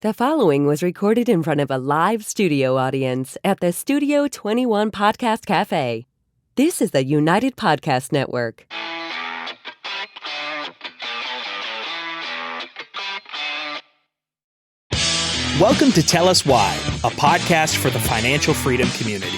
The following was recorded in front of a live studio audience at the Studio 21 Podcast Cafe. This is the United Podcast Network. Welcome to Tell Us Why, a podcast for the financial freedom community.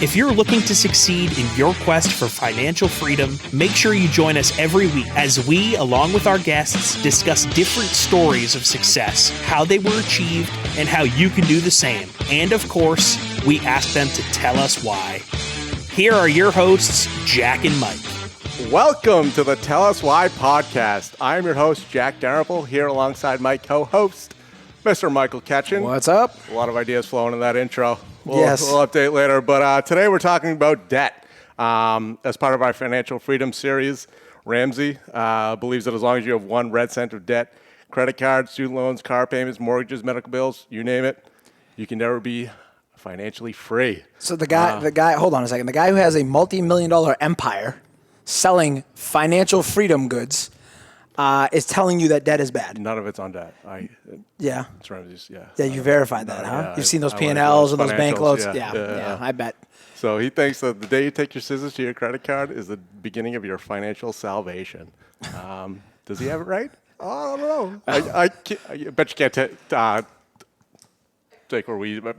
If you're looking to succeed in your quest for financial freedom, make sure you join us every week as we, along with our guests, discuss different stories of success, how they were achieved, and how you can do the same. And of course, we ask them to tell us why. Here are your hosts, Jack and Mike. Welcome to the Tell Us Why podcast. I'm your host, Jack Darrable, here alongside my co-host, Mr. Michael Ketchen. What's up? A lot of ideas flowing in that intro. Yes. We'll update later. But today we're talking about debt. As part of our financial freedom series, Ramsey believes that as long as you have one red cent of debt, credit cards, student loans, car payments, mortgages, medical bills, you name it, you can never be financially free. So the guy, hold on a second. The guy who has a multi-million-dollar empire selling financial freedom goods is telling you that debt is bad. None of it's on debt. Yeah. It's Ramsey's, yeah. Yeah, you verified that, huh? Yeah, You've seen those I went P&Ls into and those bank financials, loans? yeah. Yeah, I bet. So he thinks that the day you take your scissors to your credit card is the beginning of your financial salvation. Does he have it right? Oh, I don't know. I bet you can't take where we... Are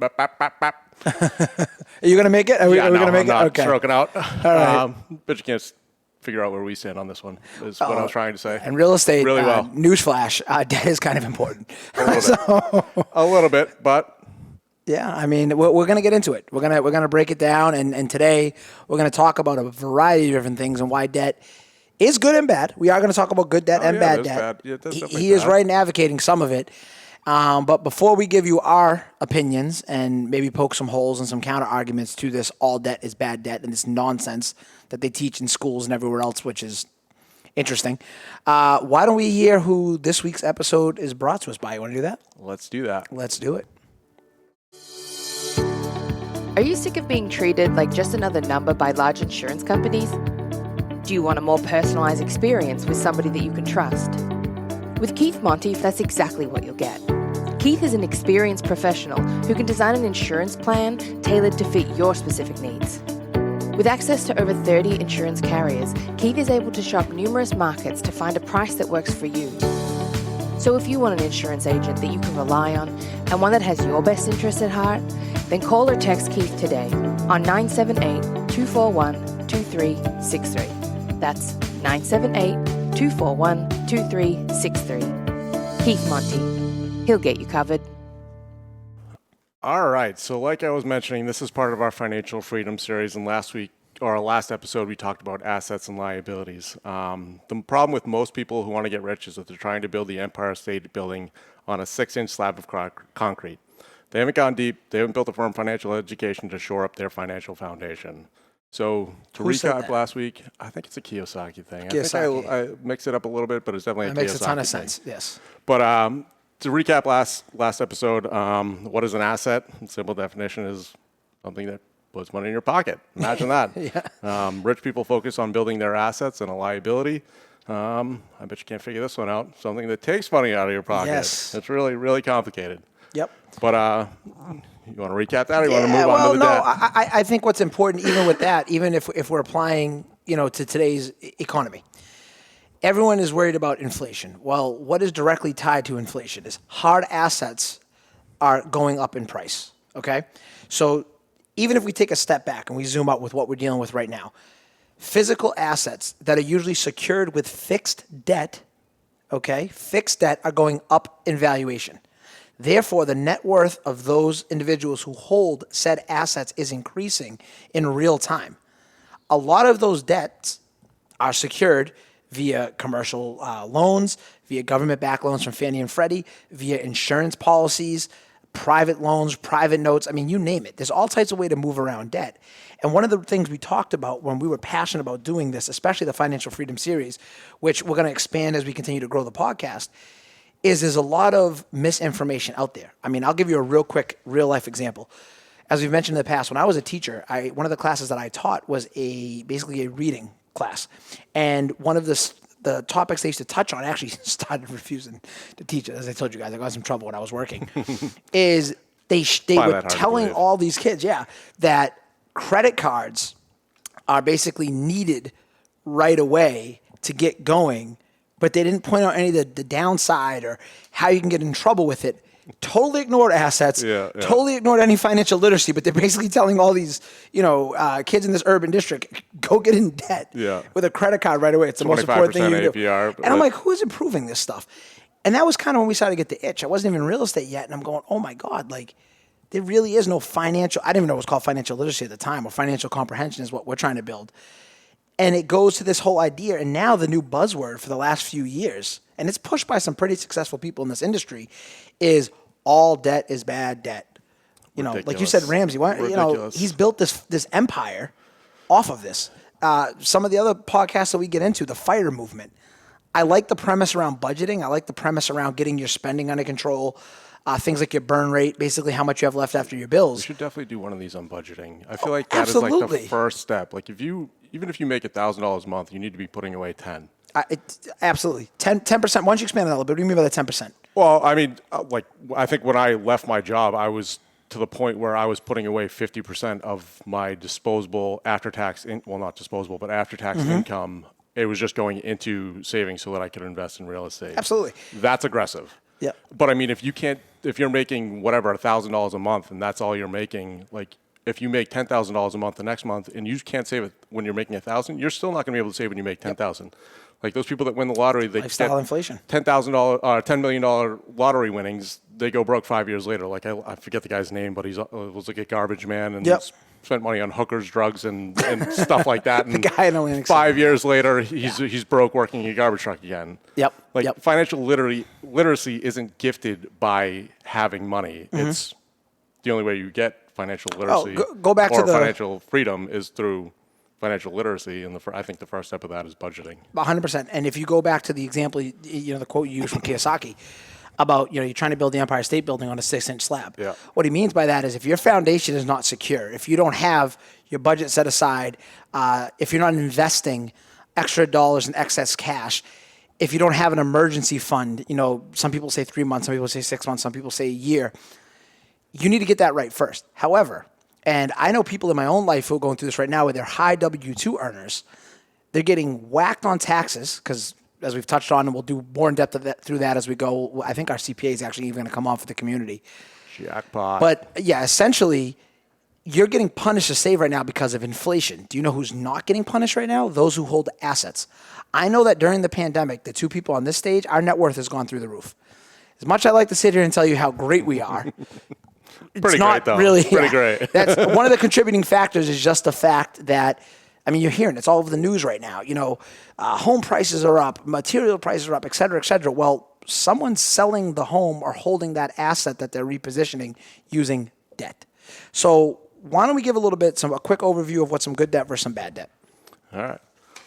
you going to make it? Are we going to make I'm not it? Okay. stroking out. All right. Bet you can't figure out where we stand on this one, is what I was trying to say. And real estate, really well. Newsflash, debt is kind of important. A little bit, but... Yeah, I mean, we're going to get into it. We're gonna break it down, and today we're going to talk about a variety of different things and why debt is good and bad. We are going to talk about good debt and bad debt. Yeah, he is right in advocating some of it. But before we give you our opinions and maybe poke some holes and some counter arguments to this all debt is bad debt and this nonsense that they teach in schools and everywhere else, which is interesting, why don't we hear who this week's episode is brought to us by? You want to do that? Let's do that. Let's do it. Are you sick of being treated like just another number by large insurance companies? Do you want a more personalized experience with somebody that you can trust? With Keith Monteith, that's exactly what you'll get. Keith is an experienced professional who can design an insurance plan tailored to fit your specific needs. With access to over 30 insurance carriers, Keith is able to shop numerous markets to find a price that works for you. So if you want an insurance agent that you can rely on and one that has your best interests at heart, then call or text Keith today on 978-241-2363. That's 978-241-2363. Keith Monty. He'll get you covered. All right. So like I was mentioning, this is part of our financial freedom series. And last episode, we talked about assets and liabilities. The problem with most people who want to get rich is that they're trying to build the Empire State Building on a 6-inch slab of concrete. They haven't gone deep. They haven't built a firm financial education to shore up their financial foundation. So to recap last week, I think it's a Kiyosaki thing. Kiyosaki. I think I mixed it up a little bit, but it's definitely a Kiyosaki thing. It makes a ton of sense, yes. But to recap last episode, what is an asset? Simple definition is something that puts money in your pocket. Imagine that. Yeah. Rich people focus on building their assets and a liability. I bet you can't figure this one out. Something that takes money out of your pocket. Yes. It's really, really complicated. Yep. But you want to recap that, or you want to move on to the debt? I think what's important, even with that, even if we're applying, to today's economy, everyone is worried about inflation. Well, what is directly tied to inflation is hard assets are going up in price. Okay, so even if we take a step back and we zoom out with what we're dealing with right now, physical assets that are usually secured with fixed debt, are going up in valuation. Therefore, the net worth of those individuals who hold said assets is increasing in real time. A lot of those debts are secured via commercial loans, via government-backed loans from Fannie and Freddie, via insurance policies, private loans, private notes. I mean, you name it. There's all types of ways to move around debt. And one of the things we talked about when we were passionate about doing this, especially the Financial Freedom Series, which we're going to expand as we continue to grow the podcast, is there's a lot of misinformation out there. I mean, I'll give you a real quick real-life example. As we've mentioned in the past, when I was a teacher, one of the classes that I taught was basically a reading class. And one of the the topics they used to touch on, I actually started refusing to teach it. As I told you guys, I got in some trouble when I was working. Is they were telling all these kids, that credit cards are basically needed right away to get going, but they didn't point out any of the downside or how you can get in trouble with it. Totally ignored assets, totally ignored any financial literacy, but they're basically telling all these, kids in this urban district, go get in debt with a credit card right away. It's the most important thing you do. And I'm like, who is improving this stuff? And that was kind of when we started to get the itch. I wasn't even in real estate yet, and I'm going, oh my God, like there really is no financial, I didn't even know it was called financial literacy at the time, or financial comprehension is what we're trying to build. And it goes to this whole idea, and now the new buzzword for the last few years, and it's pushed by some pretty successful people in this industry, is all debt is bad debt. Like you said, Ramsey, he's built this empire off of this. Some of the other podcasts that we get into, the FIRE movement, I like the premise around budgeting. I like the premise around getting your spending under control. Things like your burn rate, basically how much you have left after your bills. We should definitely do one of these on budgeting. I feel like that is like the first step. Like even if you make $1,000 a month, you need to be putting away 10. Absolutely. 10%. Why don't you expand on that a little bit? What do you mean by that 10%? Well, I mean, I think when I left my job, I was to the point where I was putting away 50% of my disposable after-tax, not disposable, but after-tax income. It was just going into savings so that I could invest in real estate. Absolutely. That's aggressive. Yeah. But I mean, if you're making whatever, $1,000 a month, and that's all you're making, like if you make $10,000 a month the next month and you can't save it when you're making $1,000, you're still not going to be able to save when you make $10,000. Like those people that win the lottery, they lifestyle inflation. $10 million lottery winnings, they go broke 5 years later. Like I forget the guy's name, but he was like a garbage man and spent money on hookers, drugs, and stuff like that. And the guy in Atlantic City. 5 years later, he's broke working a garbage truck again. Financial literacy isn't gifted by having money. It's the only way you get financial literacy. Go back to the financial freedom is through financial literacy, and I think the first step of that is budgeting. 100%. And if you go back to the example, the quote you used from Kiyosaki about, you're trying to build the Empire State Building on a 6-inch slab. Yeah. What he means by that is if your foundation is not secure, if you don't have your budget set aside, if you're not investing extra dollars in excess cash, if you don't have an emergency fund, some people say 3 months, some people say 6 months, some people say a year, you need to get that right first. However, and I know people in my own life who are going through this right now with their high W-2 earners. They're getting whacked on taxes because, as we've touched on, and we'll do more in depth of that, through that as we go. I think our CPA is actually even going to come on for the community. Jackpot. But yeah, essentially, you're getting punished to save right now because of inflation. Do you know who's not getting punished right now? Those who hold assets. I know that during the pandemic, the two people on this stage, our net worth has gone through the roof. As much as I like to sit here and tell you how great we are, Pretty great, though. Really, Pretty great. That's one of the contributing factors is just the fact that, I mean, you're hearing it's all over the news right now. Home prices are up, material prices are up, et cetera, et cetera. Well, someone's selling the home or holding that asset that they're repositioning using debt. So why don't we give a quick overview of what's some good debt versus some bad debt? All right.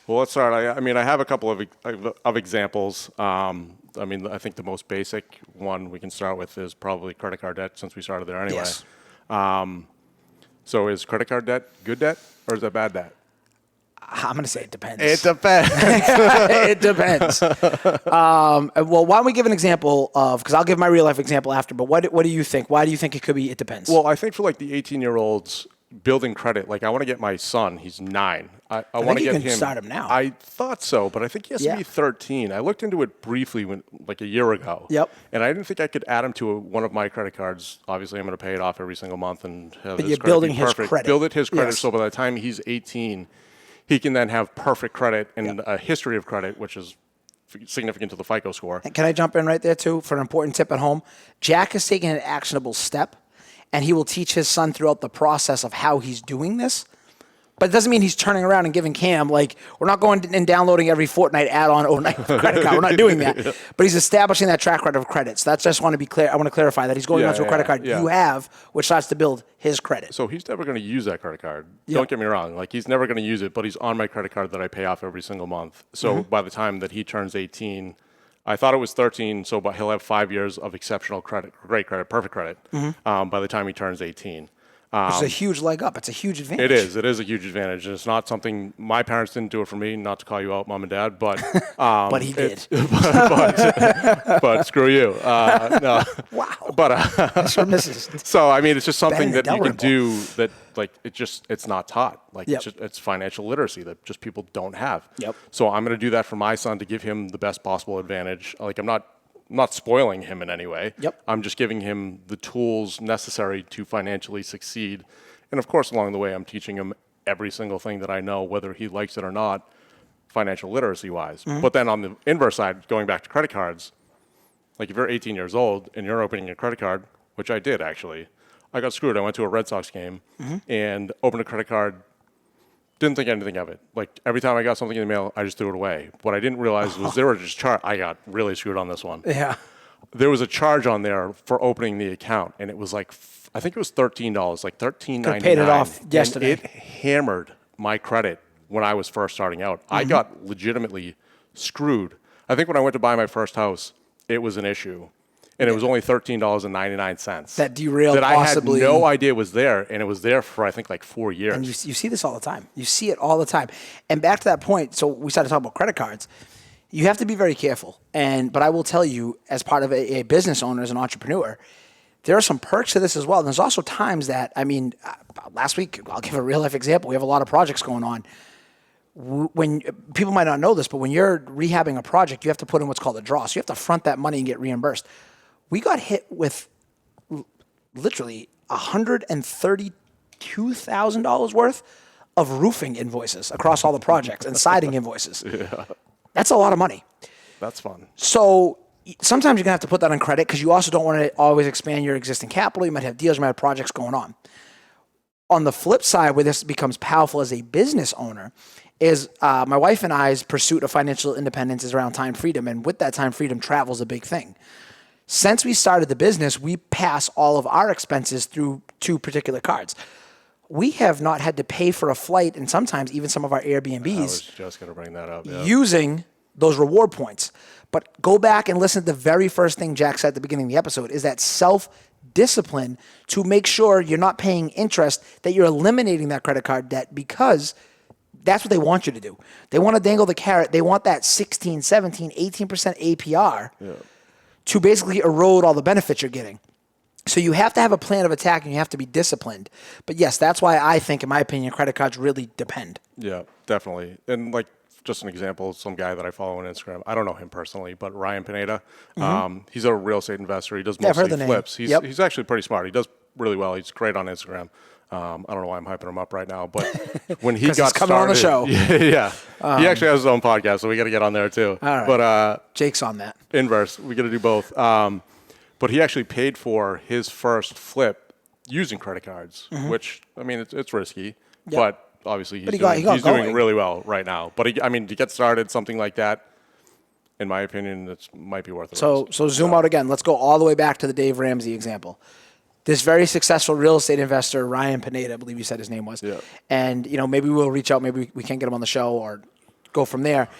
Well, let's start. I have a couple of examples. I think the most basic one we can start with is probably credit card debt, since we started there anyway. Yes. So is credit card debt good debt or is that bad debt? I'm going to say it depends. It depends. It depends. Well, why don't we give an example of, because I'll give my real life example after, but what do you think? Why do you think it could be it depends? Well, I think for like the 18-year-olds building credit, like I want to get my son, he's 9. I want to get him. You can start him now. I thought so, but I think he has to be 13. I looked into it briefly like a year ago. Yep. And I didn't think I could add him to one of my credit cards. Obviously, I'm going to pay it off every single month and have but you're building his credit. Build it his credit, yes. So by the time he's 18, he can then have perfect credit and a history of credit, which is significant to the FICO score. And can I jump in right there too for an important tip at home? Jack is taking an actionable step, and he will teach his son throughout the process of how he's doing this. But it doesn't mean he's turning around and giving Cam, like, we're not going and downloading every Fortnite add-on overnight credit card. We're not doing that. But he's establishing that track record of credits. That's just want to be clear. I want to clarify that he's going onto a credit card you have, which starts to build his credit. So he's never going to use that credit card. Don't get me wrong. Like, he's never going to use it, but he's on my credit card that I pay off every single month. So by the time that he turns 18, I thought it was 13, so but he'll have 5 years of exceptional credit, great credit, perfect credit by the time he turns 18. Which is a huge leg up. It's a huge advantage. It is. It is a huge advantage. And it's not something, my parents didn't do it for me, not to call you out, Mom and Dad, but... but he did. but screw you. No. Wow. But That's your missus. so, I mean, it's just something Banging that you can the do that, like, it's not taught. Like, Yep. it's financial literacy that just people don't have. Yep. So I'm going to do that for my son to give him the best possible advantage. Like, I'm not spoiling him in any way. Yep. I'm just giving him the tools necessary to financially succeed. And of course, along the way, I'm teaching him every single thing that I know, whether he likes it or not, financial literacy wise. Mm-hmm. But then on the inverse side, going back to credit cards, like if you're 18 years old and you're opening a credit card, which I did actually, I got screwed. I went to a Red Sox game and opened a credit card. Didn't think anything of it. Like every time I got something in the mail, I just threw it away. What I didn't realize was there was just I got really screwed on this one. Yeah. There was a charge on there for opening the account, and it was like I think it was $13, like $13.99. Paid it off yesterday. And it hammered my credit when I was first starting out. I got legitimately screwed. I think when I went to buy my first house, it was an issue. And it was only $13.99. That derailed that possibly. I had no idea was there, and it was there for I think like 4 years. And you see this all the time. You see it all the time. And back to that point, so we started talking about credit cards. You have to be very careful. But I will tell you, as part of a business owner, as an entrepreneur, there are some perks to this as well. And there's also times that, last week, I'll give a real life example. We have a lot of projects going on. When people might not know this, but when you're rehabbing a project, you have to put in what's called a draw. So you have to front that money and get reimbursed. We got hit with literally $132,000 worth of roofing invoices across all the projects and siding invoices. Yeah. That's a lot of money. That's fun. So sometimes you're going to have to put that on credit because you also don't want to always expand your existing capital. You might have deals, you might have projects going on. On the flip side, where this becomes powerful as a business owner, is my wife and I's pursuit of financial independence is around time freedom. And with that time freedom, travel is a big thing. Since we started the business, we pass all of our expenses through 2 particular cards. We have not had to pay for a flight and sometimes even some of our Airbnbs I was just going to bring that up. Yeah. Using those reward points. But go back and listen to the very first thing Jack said at the beginning of the episode is that self-discipline to make sure you're not paying interest, that you're eliminating that credit card debt because that's what they want you to do. They want to dangle the carrot. They want that 16, 17, 18% APR to basically erode all the benefits you're getting. So you have to have a plan of attack and you have to be disciplined. But yes, that's why I think, in my opinion, credit cards really depend. Yeah, definitely. And like, just an example, some guy that I follow on Instagram, I don't know him personally, but Ryan Pineda, he's a real estate investor. He does mostly flips. He's actually pretty smart. He does really well. He's great on Instagram. I don't know why I'm hyping him up right now, but when he got coming started, on the show. Yeah. He actually has his own podcast, so we got to get on there too. All right. But Jake's on that. Inverse, we got to do both. But he actually paid for his first flip using credit cards, which I mean it's risky, but obviously he's doing really well right now. But to get started, something like that, in my opinion, it might be worth it. So zoom out again. Let's go all the way back to the Dave Ramsey example. This very successful real estate investor, Ryan Pineda, I believe you said his name was. Yeah. And, maybe we'll reach out. Maybe we can get him on the show or go from there.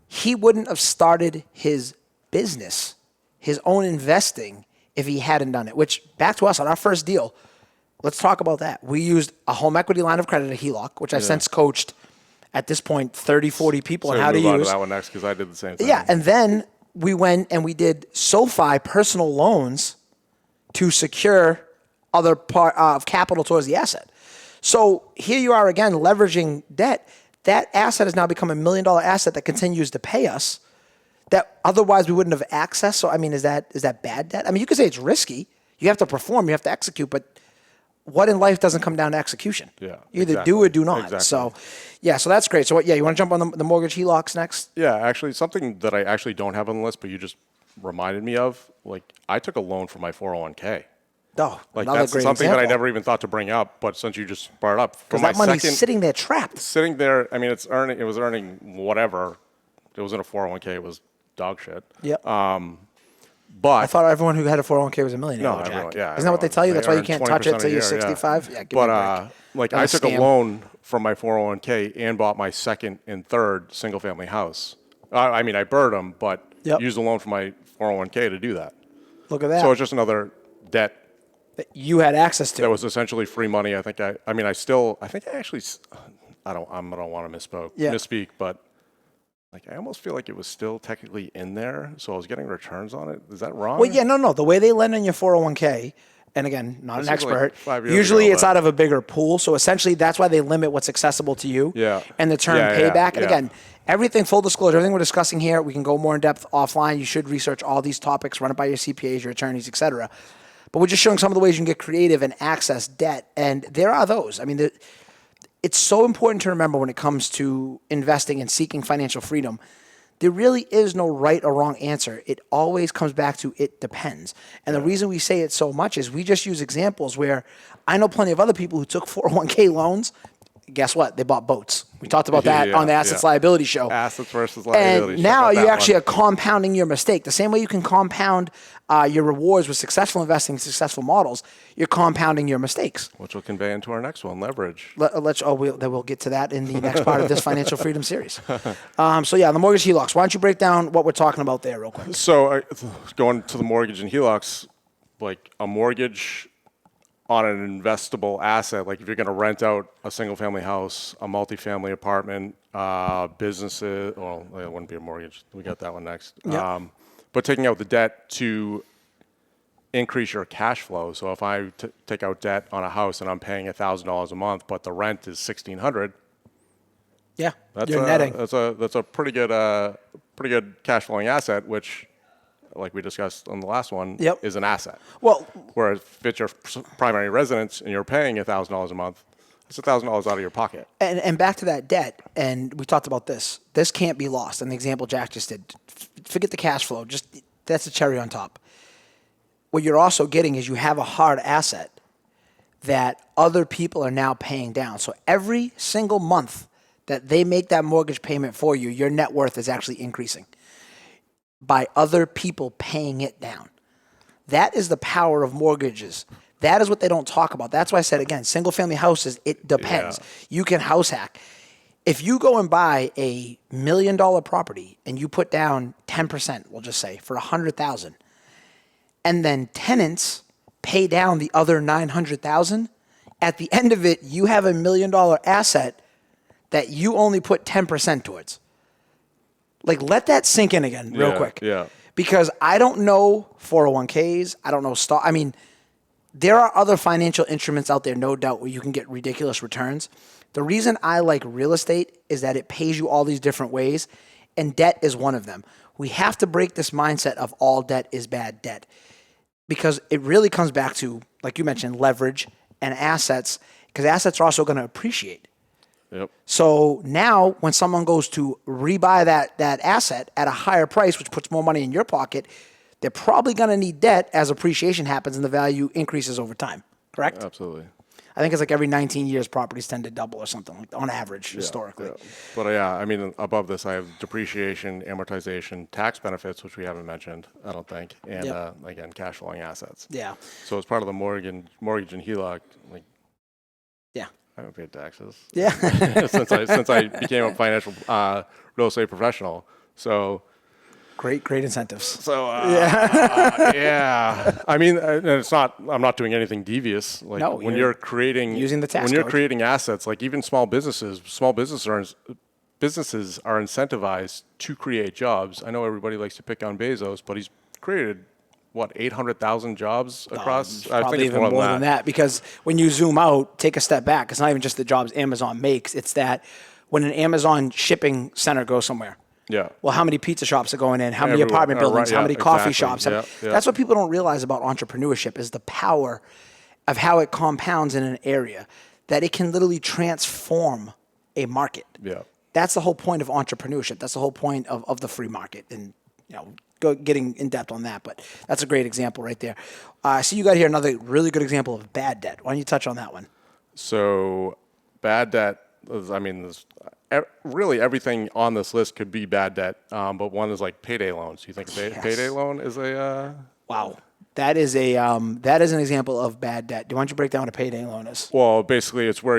He wouldn't have started his business, his own investing, if he hadn't done it, which back to us on our first deal. Let's talk about that. We used a home equity line of credit, a HELOC, which I've since coached at this point 30, 40 people on how to use. On to that one next because I did the same thing. Yeah, and then we went and we did SoFi personal loans to secure other part of capital towards the asset. So here you are again leveraging debt. That asset has now become $1 million asset that continues to pay us that otherwise we wouldn't have accessed. So is that bad debt? You could say it's risky. You have to perform, you have to execute, but what in life doesn't come down to execution? Yeah, you either do or do not. Exactly. So that's great. So you want to jump on the mortgage HELOCs next? Yeah, actually, something that I actually don't have on the list, but you just reminded me of, like, I took a loan for my 401k. Oh, like that's something example. that I never even thought to bring up, but since you just brought it up, because that money's sitting there trapped. Sitting there, it was earning whatever. It was in a 401k. It was dog shit. Yep. But I thought everyone who had a 401k was a millionaire. No, Jack. everyone, yeah. Isn't that what they tell you? That's why you can't touch it until you're 65? Yeah, give me a break. I took scam. a loan from my 401k and bought my second and third single-family house. I burned them, but used a loan from my 401k to do that. Look at that. So it's just another debt that you had access to. That was essentially free money. I don't want to misspeak, but like I almost feel like it was still technically in there, so I was getting returns on it. Is that wrong? Well, yeah, no. The way they lend on your 401k, and again, not an expert, like 5 years usually ago, it's out of a bigger pool. So essentially, that's why they limit what's accessible to you. Yeah. And the term payback. And again, everything, full disclosure, everything we're discussing here, we can go more in depth offline. You should research all these topics, run it by your CPAs, your attorneys, etc. But we're just showing some of the ways you can get creative and access debt. And there are those. I mean, it's so important to remember when it comes to investing and seeking financial freedom. There really is no right or wrong answer. It always comes back to it depends. And the reason we say it so much is we just use examples where I know plenty of other people who took 401k loans. Guess what? They bought boats. We talked about that on the Assets Liability Show. Assets versus liability. And now you actually are compounding your mistake. The same way you can compound your rewards with successful investing, successful models, you're compounding your mistakes. Which will convey into our next one, leverage. We'll get to that in the next part of this Financial Freedom series. The mortgage HELOCs. Why don't you break down what we're talking about there real quick? So going to the mortgage and HELOCs, like a mortgage on an investable asset, like if you're going to rent out a single-family house, a multifamily apartment, businesses, well, it wouldn't be a mortgage. We got that one next. Yep. But taking out the debt to increase your cash flow. So if I take out debt on a house and I'm paying $1,000 a month, but the rent is $1,600. Yeah, you're netting. That's a pretty good cash flowing asset, which, like we discussed on the last one, is an asset. Well, whereas if it's your primary residence and you're paying $1,000 a month, it's $1,000 out of your pocket. And back to that debt, and we talked about this. This can't be lost. And the example Jack just did, forget the cash flow. Just that's a cherry on top. What you're also getting is you have a hard asset that other people are now paying down. So every single month that they make that mortgage payment for you, your net worth is actually increasing by other people paying it down. That is the power of mortgages. That is what they don't talk about. That's why I said, again, single-family houses, it depends. Yeah. You can house hack. If you go and buy a $1 million property and you put down 10%, we'll just say, for $100,000, and then tenants pay down the other $900,000, at the end of it, you have $1 million asset that you only put 10% towards. Like, let that sink in again real quick. Yeah. Because I don't know 401ks. I don't know stock. I mean, there are other financial instruments out there, no doubt, where you can get ridiculous returns. The reason I like real estate is that it pays you all these different ways, and debt is one of them. We have to break this mindset of all debt is bad debt, because it really comes back to, like you mentioned, leverage and assets, because assets are also going to appreciate. Yep. So now when someone goes to rebuy that asset at a higher price, which puts more money in your pocket, they're probably going to need debt as appreciation happens and the value increases over time. Correct? Absolutely. I think it's like every 19 years properties tend to double or something, like on average, historically. Yeah. But I mean, above this, I have depreciation, amortization, tax benefits, which we haven't mentioned, I don't think, and again, cash flowing assets. Yeah. So as part of the mortgage and HELOC, like, yeah, I haven't paid taxes. Yeah. since I became a financial real estate professional. So great incentives. So yeah. I mean, it's not. I'm not doing anything devious. Like when you're creating using the tax when you're code. creating assets, like even small businesses are incentivized to create jobs. I know everybody likes to pick on Bezos, but he's created 800,000 jobs across? I probably think it's even more than that, because when you zoom out, take a step back, it's not even just the jobs Amazon makes. It's that when an Amazon shipping center goes somewhere, well, how many pizza shops are going in? How many apartment buildings? How many coffee shops? That's what people don't realize about entrepreneurship is the power of how it compounds in an area, that it can literally transform a market. Yeah. That's the whole point of entrepreneurship. That's the whole point of the free market. And, getting in depth on that, but that's a great example right there. I see you got here another really good example of bad debt. Why don't you touch on that one? So bad debt, really everything on this list could be bad debt, but one is like payday loans. You think a payday loan is a... Wow. That is an example of bad debt. Why don't you break down what a payday loan is? Well, basically it's where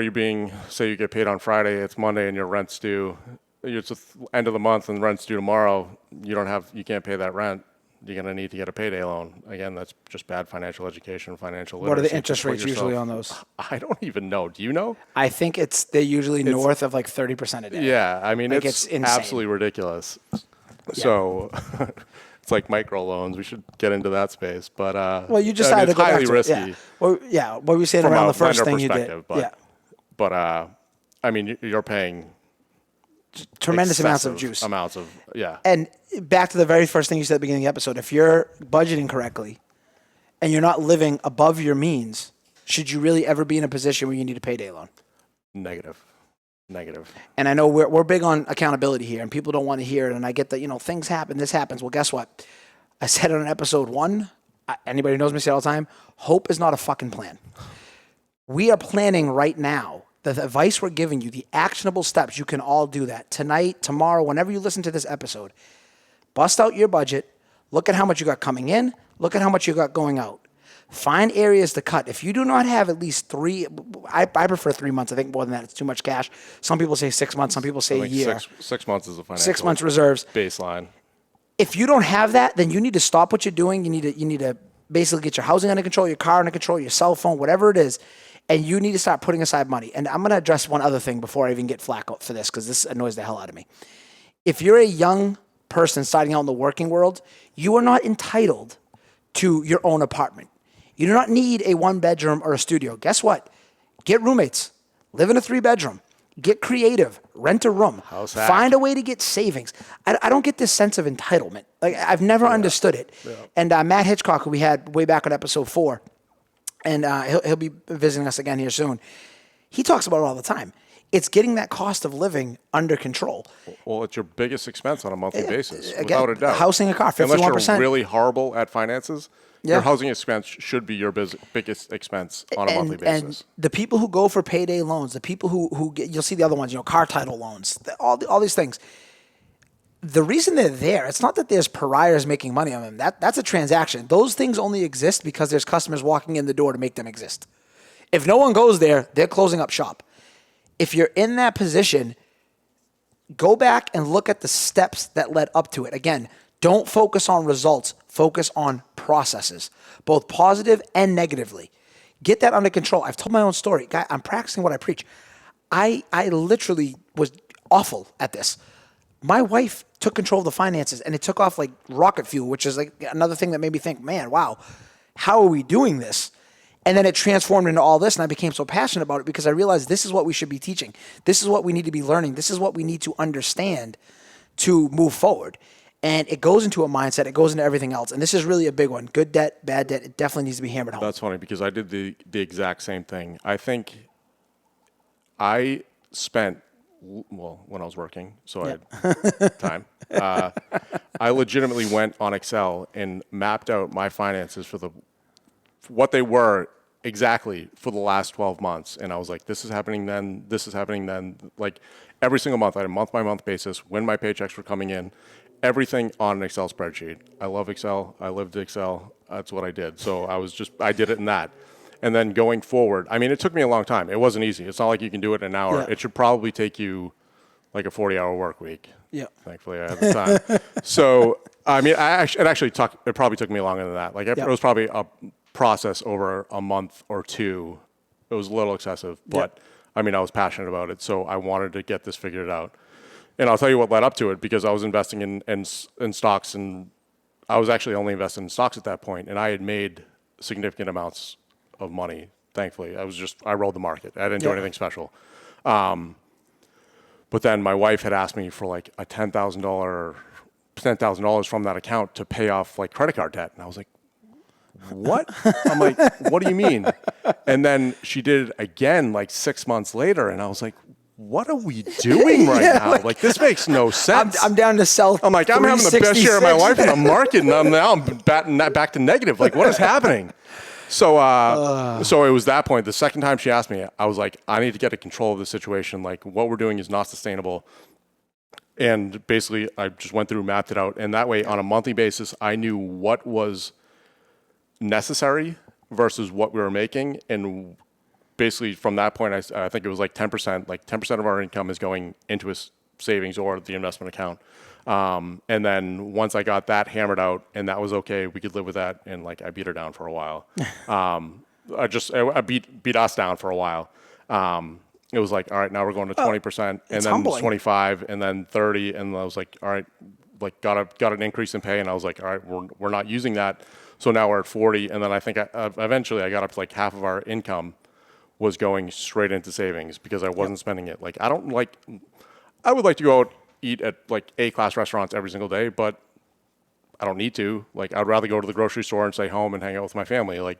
say you get paid on Friday, it's Monday and your rent's due. It's the end of the month and rent's due tomorrow. You can't pay that rent. you're going to need to get a payday loan. Again, that's just bad financial education, financial literacy. What are the interest rates usually on those? I don't even know. Do you know? I think they're usually north of like 30% a day. Yeah, I mean, Like, it's insane. absolutely ridiculous. So it's like micro loans. We should get into that space. But well, you just decided to it's go back highly to risky. Yeah. Well, yeah. What were you saying from around a the first lender thing you did? perspective, But I mean, you're paying tremendous amounts of excessive juice. Amounts of And back to the very first thing you said at the beginning of the episode, if you're budgeting correctly and you're not living above your means, should you really ever be in a position where you need a payday loan? Negative. And I know we're big on accountability here, and people don't want to hear it. And I get that, things happen, this happens. Well, guess what? I said it on episode 1. Anybody who knows me say it all the time, hope is not a fucking plan. We are planning right now. The advice we're giving you, the actionable steps, you can all do that. Tonight, tomorrow, whenever you listen to this episode, bust out your budget, look at how much you got coming in, look at how much you got going out. Find areas to cut. If you do not have at least 3, I prefer 3 months. I think more than that, it's too much cash. Some people say 6 months, some people say a year. 6 months is a financial 6 months reserves. Baseline. If you don't have that, then you need to stop what you're doing. You need to basically get your housing under control, your car under control, your cell phone, whatever it is. And you need to start putting aside money. And I'm going to address one other thing before I even get flack for this, because this annoys the hell out of me. If you're a young person starting out in the working world, you are not entitled to your own apartment. You do not need a 1-bedroom or a studio. Guess what? Get roommates. Live in a 3-bedroom. Get creative. Rent a room. House hack. Find a way to get savings. I don't get this sense of entitlement. Like, I've never understood it. Yeah. And Matt Hitchcock, who we had way back on episode 4, and he'll be visiting us again here soon. He talks about it all the time. It's getting that cost of living under control. Well, it's your biggest expense on a monthly basis, Again, without a doubt. Housing a car, 51%. Unless you're really horrible at finances, your housing expense should be your biggest expense on a monthly basis. And the people who go for payday loans, the people who get, you'll see the other ones, car title loans, all these things. The reason they're there, it's not that there's pariahs making money on them. That's a transaction. Those things only exist because there's customers walking in the door to make them exist. If no one goes there, they're closing up shop. If you're in that position, go back and look at the steps that led up to it. Again, don't focus on results. Focus on processes, both positive and negatively. Get that under control. I've told my own story. Guy, I'm practicing what I preach. I literally was awful at this. My wife took control of the finances, and it took off like rocket fuel, which is like another thing that made me think, man, wow, how are we doing this? And then it transformed into all this, and I became so passionate about it because I realized this is what we should be teaching. This is what we need to be learning. This is what we need to understand to move forward. And it goes into a mindset. It goes into everything else. And this is really a big one. Good debt, bad debt. It definitely needs to be hammered home. That's funny because I did the exact same thing. I think I spent, well, when I was working, so I had time. I legitimately went on Excel and mapped out my finances for what they were exactly for the last 12 months. And I was like, this is happening then, this is happening then. Like every single month, I had a month-by-month basis, when my paychecks were coming in, everything on an Excel spreadsheet. I love Excel. I lived Excel. That's what I did. So I did it in that. And then going forward, I mean, it took me a long time. It wasn't easy. It's not like you can do it in an hour. Yeah. It should probably take you like a 40-hour work week. Yeah. Thankfully, I had the time. So, I mean, it probably took me longer than that. Like, it was probably a process over a month or two. It was a little excessive, but I mean, I was passionate about it. So I wanted to get this figured out. And I'll tell you what led up to it, because I was investing in stocks, and I was actually only invested in stocks at that point, and I had made significant amounts of money. Thankfully, I rolled the market. I didn't do anything special. But then my wife had asked me for like a $10,000 from that account to pay off like credit card debt, and I was like, what? I'm like, what do you mean? And then she did it again like 6 months later, and I was like, what are we doing right now? Like, this makes no sense. I'm down to sell. I'm like, I'm having the best year of my life in the market, and I'm batting that back to negative. Like, what is happening? So it was that point. The second time she asked me, I was like, I need to get a control of the situation. Like, what we're doing is not sustainable. And basically, I just went through, mapped it out. And that way, on a monthly basis, I knew what was necessary versus what we were making. And basically, from that point, I think it was like 10%. Like 10% of our income is going into a savings or the investment account. And then once I got that hammered out and that was okay, we could live with that. And like, I beat her down for a while. I beat us down for a while. It was like, all right, now we're going to 20% and then humbling. 25 and then 30. And I was like, all right, like got an increase in pay. And I was like, all right, we're not using that. So now we're at 40. And then I think eventually I got up to like half of our income was going straight into savings because I wasn't spending it. Like, I would like to go out, eat at like A-class restaurants every single day, but I don't need to. Like, I'd rather go to the grocery store and stay home and hang out with my family. Like,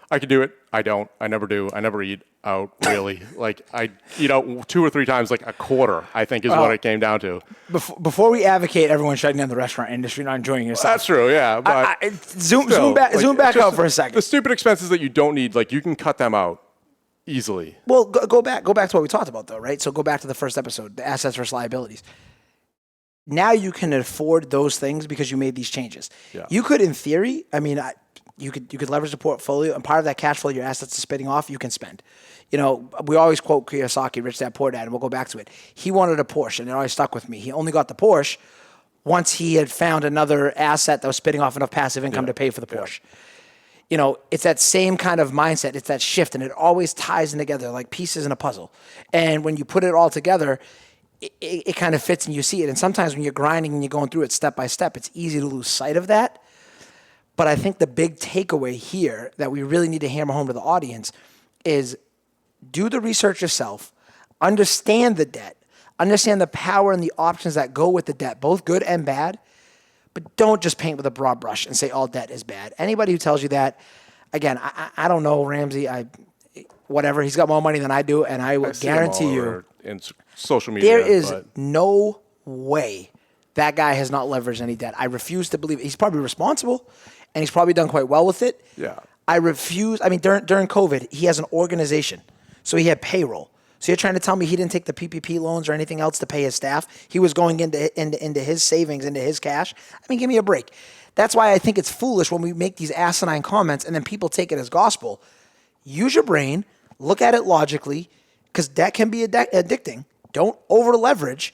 I could do it. I don't. I never do. I never eat out, really. Like, I eat out 2 or 3 times, like a quarter, I think is what it came down to. Before we advocate everyone shutting down the restaurant industry, not enjoying yourself. That's true, yeah. But zoom back out for a second. The stupid expenses that you don't need, like, you can cut them out easily. Well, go back to what we talked about, though, right? So go back to the first episode, the assets versus liabilities. Now you can afford those things because you made these changes. Yeah. You could, in theory, you could leverage the portfolio, and part of that cash flow your assets are spitting off, you can spend. You know, we always quote Kiyosaki, Rich Dad Poor Dad, and we'll go back to it. He wanted a Porsche, and it always stuck with me. He only got the Porsche once he had found another asset that was spitting off enough passive income to pay for the Porsche. You know, it's that same kind of mindset. It's that shift, and it always ties in together like pieces in a puzzle. And when you put it all together, it kind of fits and you see it. And sometimes when you're grinding and you're going through it step by step, it's easy to lose sight of that. But I think the big takeaway here that we really need to hammer home to the audience is do the research yourself, understand the debt, understand the power and the options that go with the debt, both good and bad, but don't just paint with a broad brush and say all debt is bad. Anybody who tells you that, again, I don't know, Ramsey, whatever, he's got more money than I do, and I will guarantee you in social media. There is no way that guy has not leveraged any debt. I refuse to believe it. He's probably responsible, and he's probably done quite well with it. Yeah. I refuse. I mean, during COVID, he has an organization, so he had payroll. So you're trying to tell me he didn't take the PPP loans or anything else to pay his staff? He was going into his savings, into his cash? I mean, give me a break. That's why I think it's foolish when we make these asinine comments and then people take it as gospel. Use your brain, look at it logically, because debt can be addicting. Don't over leverage,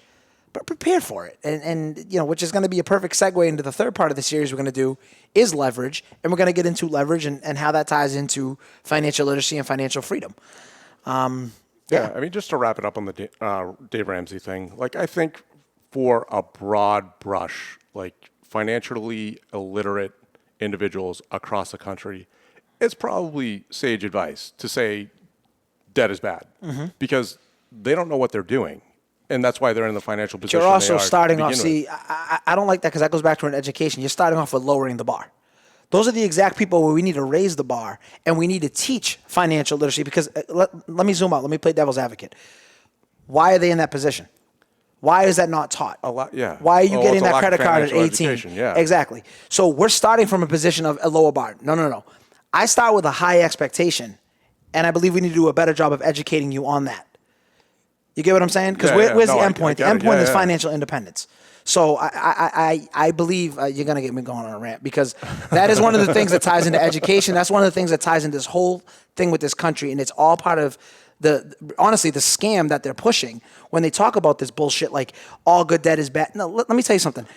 but prepare for it. And you know, which is going to be a perfect segue into the third part of the series we're going to do is leverage. And we're going to get into leverage and how that ties into financial literacy and financial freedom. Yeah, I mean, just to wrap it up on the Dave Ramsey thing, like, I think for a broad brush, like, financially illiterate individuals across the country, it's probably sage advice to say debt is bad because they don't know what they're doing. And that's why they're in the financial position. You're also they are starting to off, begin with. I don't like that because that goes back to an education. You're starting off with lowering the bar. Those are the exact people where we need to raise the bar and we need to teach financial literacy because let me zoom out. Let me play devil's advocate. Why are they in that position? Why is that not taught? A lot, yeah. Why are you getting that credit card at 18? Education, yeah. Exactly. So we're starting from a position of a lower bar. No. I start with a high expectation, and I believe we need to do a better job of educating you on that. You get what I'm saying? Because where's the end point? The end point is financial independence. So I believe you're going to get me going on a rant because that is one of the things that ties into education. That's one of the things that ties into this whole thing with this country, and it's all part of honestly, the scam that they're pushing when they talk about this bullshit like all good debt is bad. No, let me tell you something.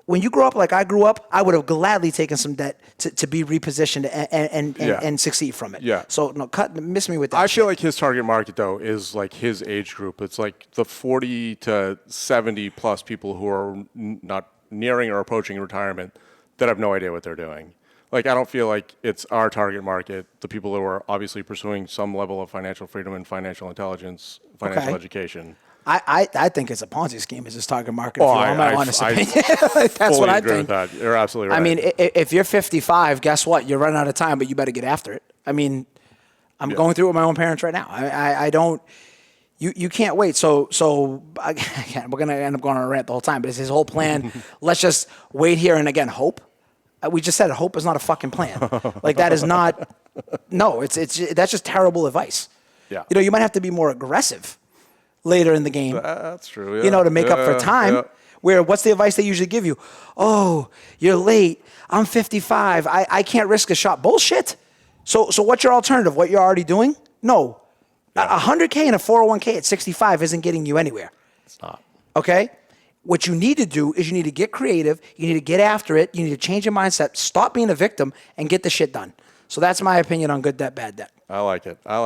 When you grow up like I grew up, I would have gladly taken some debt to be repositioned and succeed from it. Yeah. So miss me with that. I feel like his target market though is like his age group. It's like the 40 to 70 plus people who are not nearing or approaching retirement that have no idea what they're doing. Like, I don't feel like it's our target market, the people who are obviously pursuing some level of financial freedom and financial intelligence, financial education. I think it's a Ponzi scheme as his target market. My honest opinion. That's what I think. With that. You're absolutely right. I mean, if you're 55, guess what? You're running out of time, but you better get after it. I mean, I'm going through it with my own parents right now. I don't. You can't wait. So again, we're gonna end up going on a rant the whole time. But it's his whole plan. Let's just wait here and again hope. We just said hope is not a fucking plan. Like that is not. No, it's that's just terrible advice. Yeah. You know, you might have to be more aggressive later in the game. That's true. Yeah. You know, to make up for time. Yeah. Where what's the advice they usually give you? Oh, you're late. I'm 55. I can't risk a shot. Bullshit. So what's your alternative? What you're already doing? No. Yeah. $100K in a 401K at 65 isn't getting you anywhere. It's not. Okay? What you need to do is you need to get creative. You need to get after it. You need to change your mindset. Stop being a victim and get the shit done. So that's my opinion on good debt, bad debt. I like it. All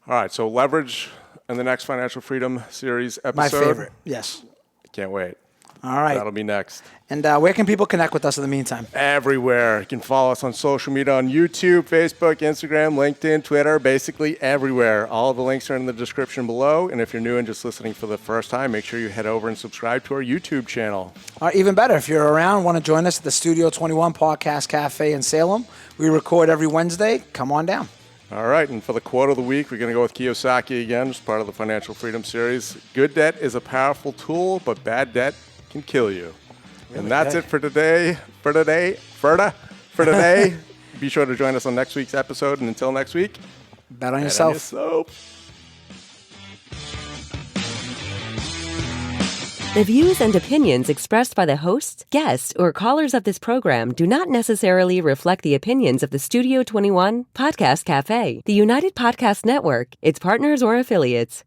right, so leverage in the next Financial Freedom Series episode. My favorite, yes. Can't wait. All right. That'll be next. And where can people connect with us in the meantime? Everywhere. You can follow us on social media on YouTube, Facebook, Instagram, LinkedIn, Twitter, basically everywhere. All the links are in the description below. And if you're new and just listening for the first time, make sure you head over and subscribe to our YouTube channel. All right, even better, if you're around, want to join us at the Studio 21 Podcast Cafe in Salem. We record every Wednesday. Come on down. All right, and for the quote of the week, we're going to go with Kiyosaki again, as part of the Financial Freedom Series. Good debt is a powerful tool, but bad debt can kill you. And that's it for today. Be sure to join us on next week's episode. And until next week, bet on yourself. The views and opinions expressed by the hosts, guests, or callers of this program do not necessarily reflect the opinions of the Studio 21 Podcast Cafe, the United Podcast Network, its partners, or affiliates.